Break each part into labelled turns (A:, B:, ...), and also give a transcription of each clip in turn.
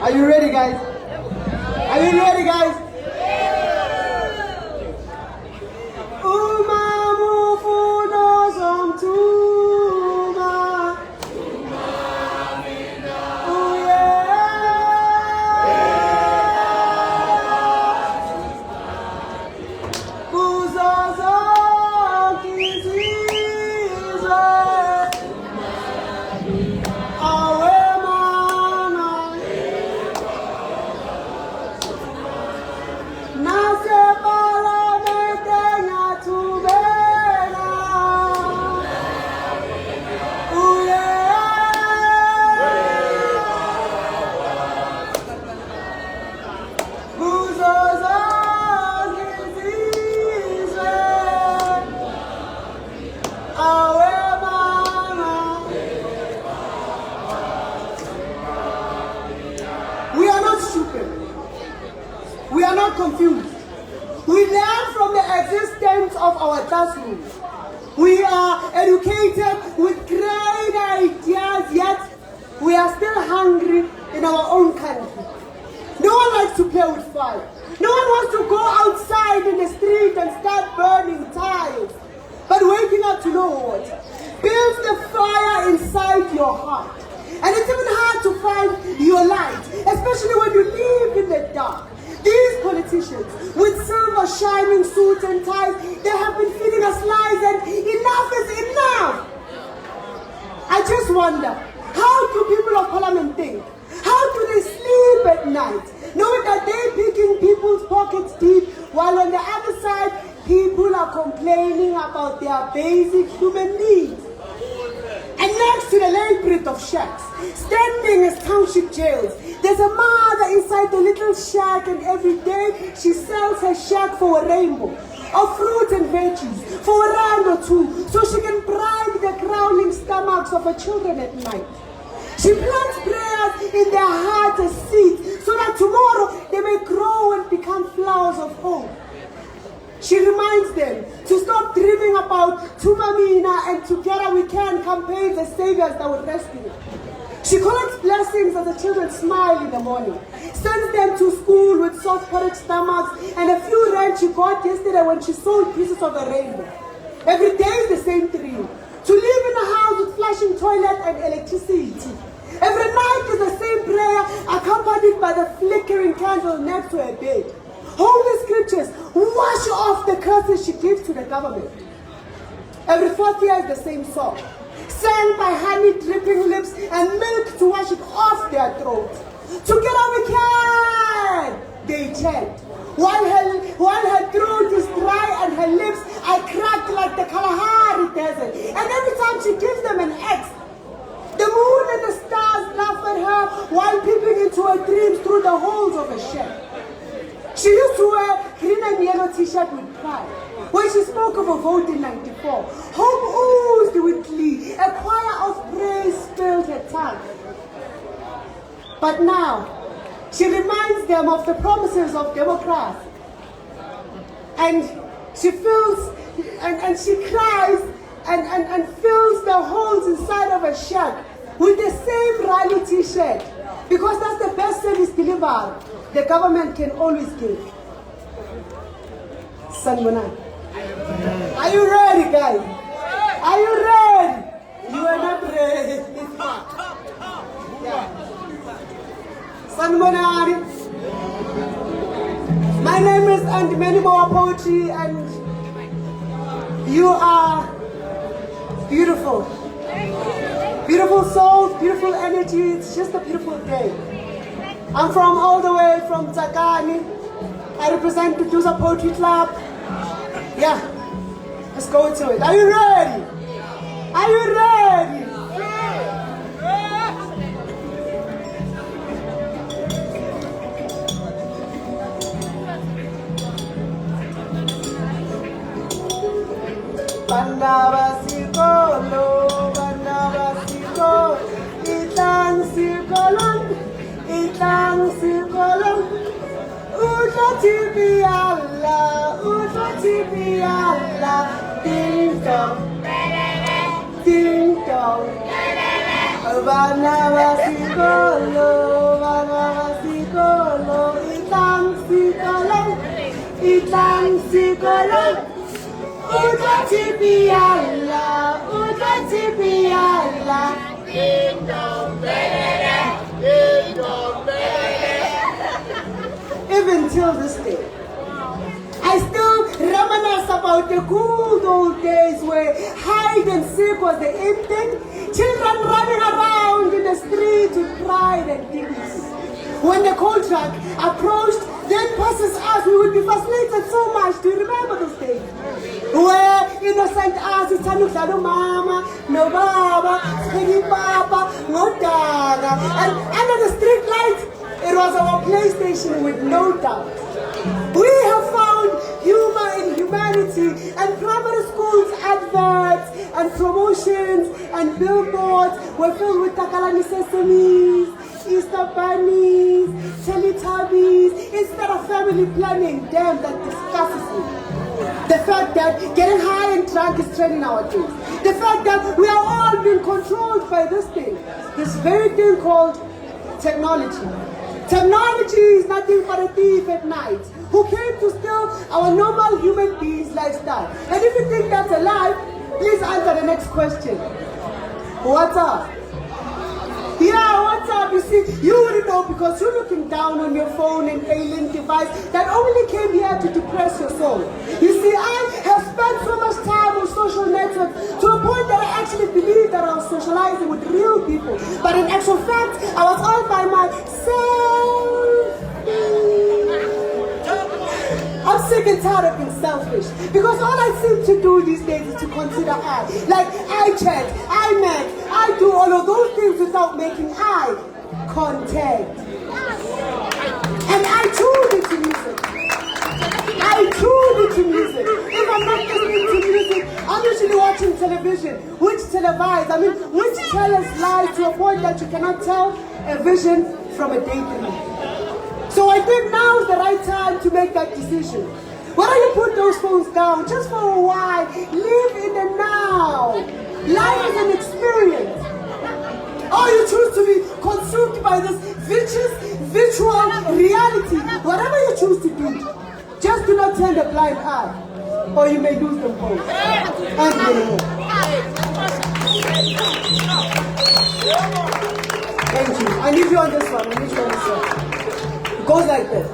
A: Are you ready, guys? Are you ready, guys? We are not confused. We learn from the existence of our classrooms. We are educated with great ideas, yet we are still hungry in our own country. No one likes to play with fire. No one wants to go outside in the street and start burning tiles. But waking up to know what? Builds the fire inside your heart. And it's even hard to find your light, especially when you live in the dark. These politicians, with silver shining suits and ties, they have been feeding us lies, and enough is enough. I just wonder, how do people of parliament think? How do they sleep at night, knowing that they're picking people's pockets deep, while on the other side, people are complaining about their basic human needs? And next to the labyrinth of shacks, standing as township jails, there's a mother inside the little shack, and every day she sells her shack for a rainbow of fruit and veggies, for a rand or two, so she can bribe the growling stomachs of her children at night. She plants prayers in their hearts as seeds, so that tomorrow they may grow and become flowers of hope. She reminds them to stop dreaming about Tumamina and Together We Can campaigns as saviors that would rescue. She collects blessings as the children smile in the morning, sends them to school with soft porridge stomachs and a few rand she got yesterday when she sold pieces of a rainbow. Every day is the same thrill, to live in a house with flashing toilet and electricity. Every night is the same prayer accompanied by the flickering candle next to her bed. Holy scriptures wash off the curses she gives to the government. Every fourth year is the same song, sang by honey-dripping lips and milk to wash it off their throats. Together we can, they chant, while her throat is dry and her lips are cracked like the Kalahari desert. And every time she gives them an X, the moon and the stars laugh at her while peeping into her dreams through the holes of her shed. She used to wear green and yellow t-shirt with pride. When she spoke of a vote in '94, hope oozed with glee. A choir of praise filled her tongue. But now, she reminds them of the promises of democracy. And she feels, and she cries and fills the holes inside of her shack with the same rally t-shirt. Because that's the best service delivered the government can always give. Sanbonani. Are you ready, guys? Are you ready? You are not ready. Sanbonani. My name is AndManyMore Poetry, and you are beautiful. Beautiful souls, beautiful energy. It's just a beautiful day. I'm from all the way from Tsakani. I represent Producer Poetry Club. Yeah, let's go into it. Are you ready? Are you ready? Banda basikolo, itang sikolong, utla tibi Allah, ding dong, banda basikolo, tlang sikolo utla tipiala even till this day I still reminisce about the good old days where hide and seek was the in thing. Children running around in the streets with pride and dignity. When the coal truck approached, then passes us, we would be fascinated so much. Do you remember those days? Where innocent us, it's no mama, no baba, skinny papa, no dada. And under the street lights, it was our PlayStation with no doubt. We have found humor in humanity, and primary schools adverts and promotions and billboards were filled with Takalani sesames, Easter bunnies, Teletubbies, instead of family planning. Damn, that disgusts me. The fact that getting high and drunk is trending nowadays. The fact that we are all being controlled by this thing, this very thing called technology. Technology is nothing but a thief at night who came to steal our normal human beings' lifestyle. And if you think that's a lie, please answer the next question. What's up? Yeah, what's up? You see, you wouldn't know because you're looking down on your phone and alien device that only came here to depress your soul. You see, I have spent so much time on social networks to a point that I actually believed that I was socializing with real people. But in actual fact, I was all by myself. I'm sick and tired of being selfish because all I seem to do these days is to consider I. Like I chat, I make, I do all of those things without making eye contact. And I tune into music. If I'm not listening to music, I'm usually watching television, which televised, which tells lies to a point that you cannot tell a vision from a daydream. So I think now is the right time to make that decision. Why don't you put those phones down just for a while? Live in the now. Life is an experience. Or you choose to be consumed by this vicious, virtual reality. Whatever you choose to do, just do not turn the blind eye, or you may lose them both. AndManyMore. Thank you. I need you on this one. It goes like this.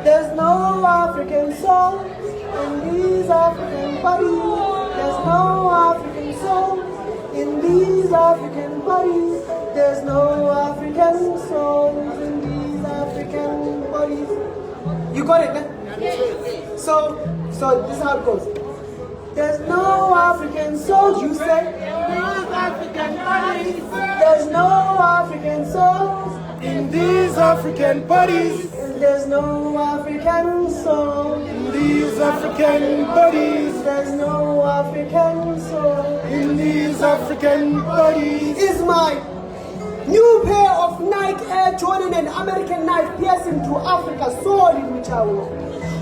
A: There's no African soul in these African bodies. There's no African soul in these African bodies. There's no African souls in these African bodies. You got it, man? So this is how it goes. There's no African souls, you say? African bodies. There's no African souls
B: in these African bodies.
A: There's no African soul
B: in these African bodies.
A: There's no African soul
B: in these African bodies.
A: Is my new pair of Nike Air Jordan and American knife piercing to Africa soul in which I walk.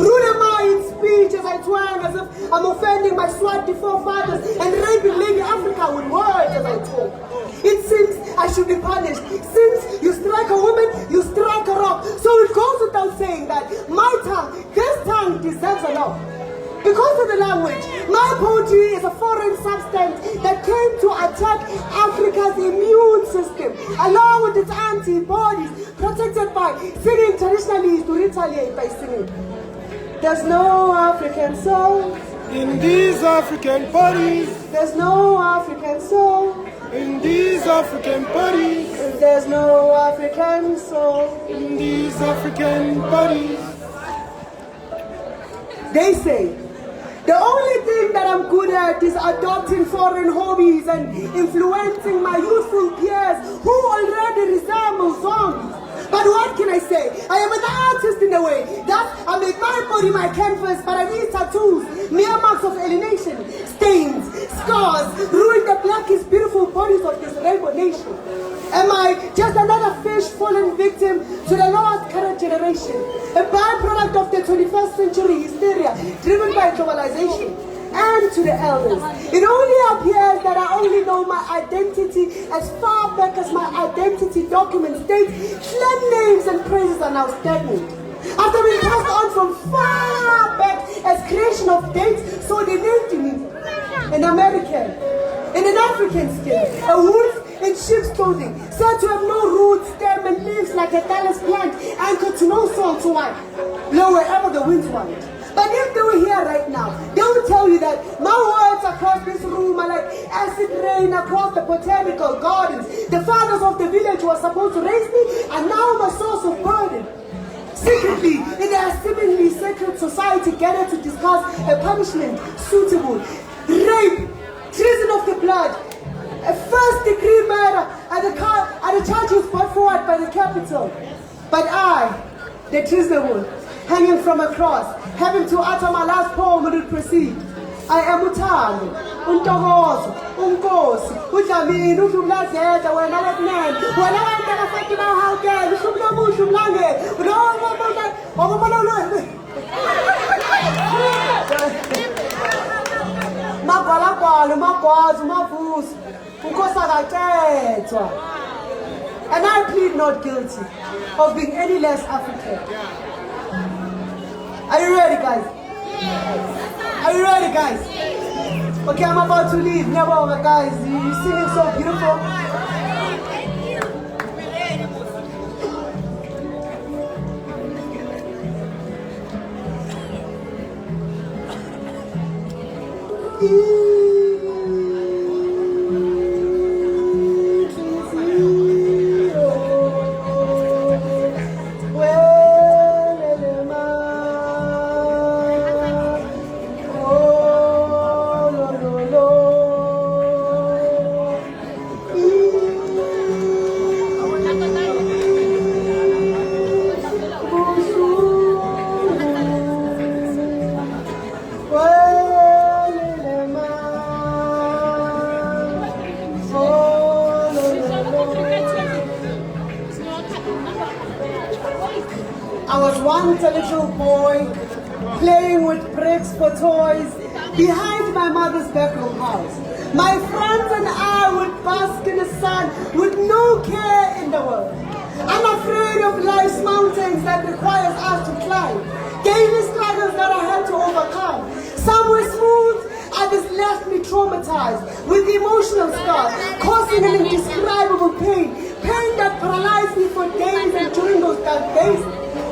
A: Rude am I in speech as I twang as if I'm offending my Swati forefathers and raping Lady Africa with words as I talk. It seems I should be punished. Since you strike a woman, you strike a rock. So it goes without saying that my tongue, this tongue deserves a law. Because of the language, my poetry is a foreign substance that came to attack Africa's immune system, along with its antibodies, protected by singing traditionally to retaliate by singing. There's no African soul
B: in these African bodies.
A: There's no African soul
B: in these African bodies.
A: There's no African soul
B: in these African bodies.
A: They say the only thing that I'm good at is adopting foreign hobbies and influencing my youthful peers who already resemble zombies. But what can I say? I am an artist in a way. That I make my body my canvas, but I need tattoos, mere marks of alienation, stains, scars, ruin the blackest beautiful bodies of this rainbow nation. Am I just another fish fallen victim to the lowest current generation? A byproduct of the 21st century hysteria driven by globalization? and to the elders. It only appears that I only know my identity as far back as my identity document states. Clan names and praises are now stagnant. After being passed on from far back as creation of dates, so they named me an American, in an African skin, a wolf in sheep's clothing, said to have no root, stem, and leaves like a Dallas plant, anchored to no soil to wipe, blow wherever the winds want. But if they were here right now, they would tell you that my words across this room are like acid rain across the botanical gardens. The fathers of the village were supposed to raise me, and now I'm a source of burden. Secretly, in a seemingly sacred society gathered to discuss a punishment suitable, rape, treason of the blood, a first-degree murder, and the charges brought forward by the capital. But I, the treasonable, hanging from a cross, having to utter my last poem will proceed. I am Thando, Nkosi, Nkosi, Udlamini, Udlumlazeta, wena lekunene, wena wena ngafaki bahawukela, ushumlamusha umlangeni, magwalagwala, magwazi, mavusi, Nkosi akacethwa. And I plead not guilty of being any less African. Are you ready, guys? Are you ready, guys? Okay, I'm about to leave. Never, guys. You're singing so beautiful. I was once a little boy playing with bricks for toys behind my mother's bedroom house. My friends and I would bask in the sun with no care in the world. Unafraid of life's mountains that requires us to climb. Daily struggles that I had to overcome. Some were smooth, others left me traumatized with emotional scars, causing an indescribable pain. Pain that paralyzed me for days, and during those dark days,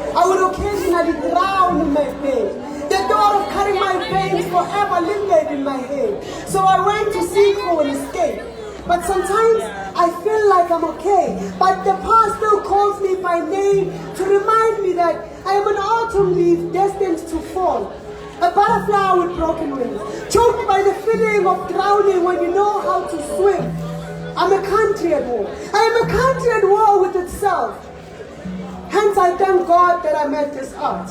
A: I would occasionally drown in my pain. The thought of cutting my veins forever lingered in my head. So I went to seek for an escape. But sometimes I feel like I'm okay. But the past still calls me by name to remind me that I am an autumn leaf destined to fall. A butterfly with broken wings, choked by the feeling of drowning when you know how to swim. I'm a country at war. I am a country at war with itself. Hence I thank God that I met this art.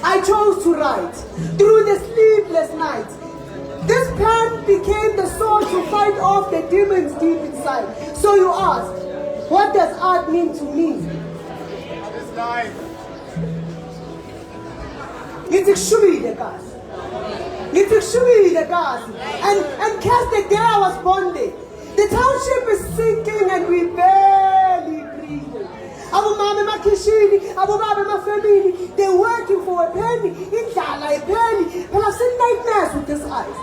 A: I chose to write through the sleepless nights. This pen became the sword to fight off the demons deep inside. So you ask, what does art mean to me? And cast the day I was born there. The township is sinking and we barely breathe. Abu mama makishini, Abu baba my family, they're working for a penny, indala a penny. And I've seen nightmares with this eyes.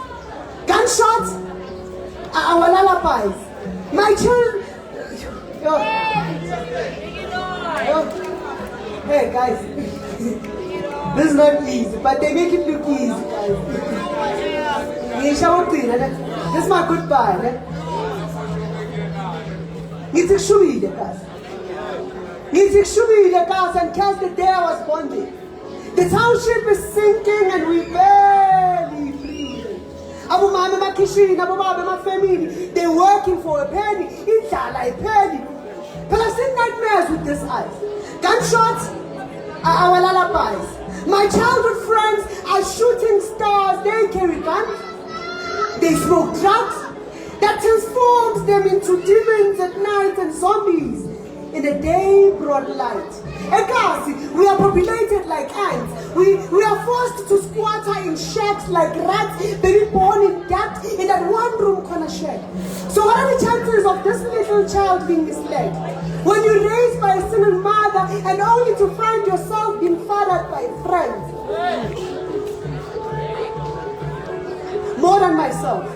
A: Gunshots are our lullabies. My children. Hey guys, this is not easy, but they make it look easy, guys. This is my goodbye. Need to show you the gas. Need to show you the gas and cast the day I was born there. The township is sinking and we barely breathing. Abu mama makishini, Abu baba my family, they're working for a penny. Indala a penny. But I've seen nightmares with this eyes. Gunshots are our lullabies. My childhood friends are shooting stars. They carry guns. They smoke drugs that transforms them into demons at night and zombies in the day brought light. Nkosi, we are populated like ants. We are forced to squatter in shacks like rats, baby born in debt in that one-room corner shack. So what are the chances of this little child being misled? When you're raised by a single mother and only to find yourself being fathered by friends. More than myself.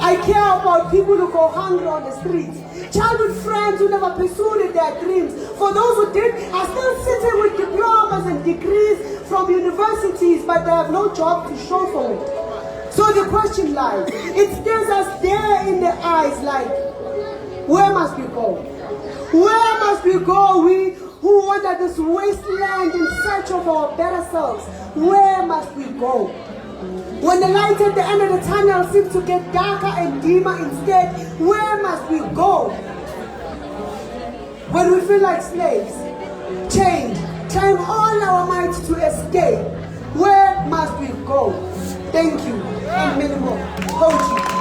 A: I care about people who go hungry on the streets. Childhood friends who never pursued their dreams. For those who did, are still sitting with diplomas and degrees from universities, but they have no job to show for it. So the question lies, it stares us there in the eyes like, where must we go? Where must we go, we who wander this wasteland in search of our better selves? Where must we go? When the light at the end of the tunnel seems to get darker and dimmer instead, where must we go? When we feel like slaves, chained, trying all our might to escape, where must we go? Thank you, and many more. Hold you.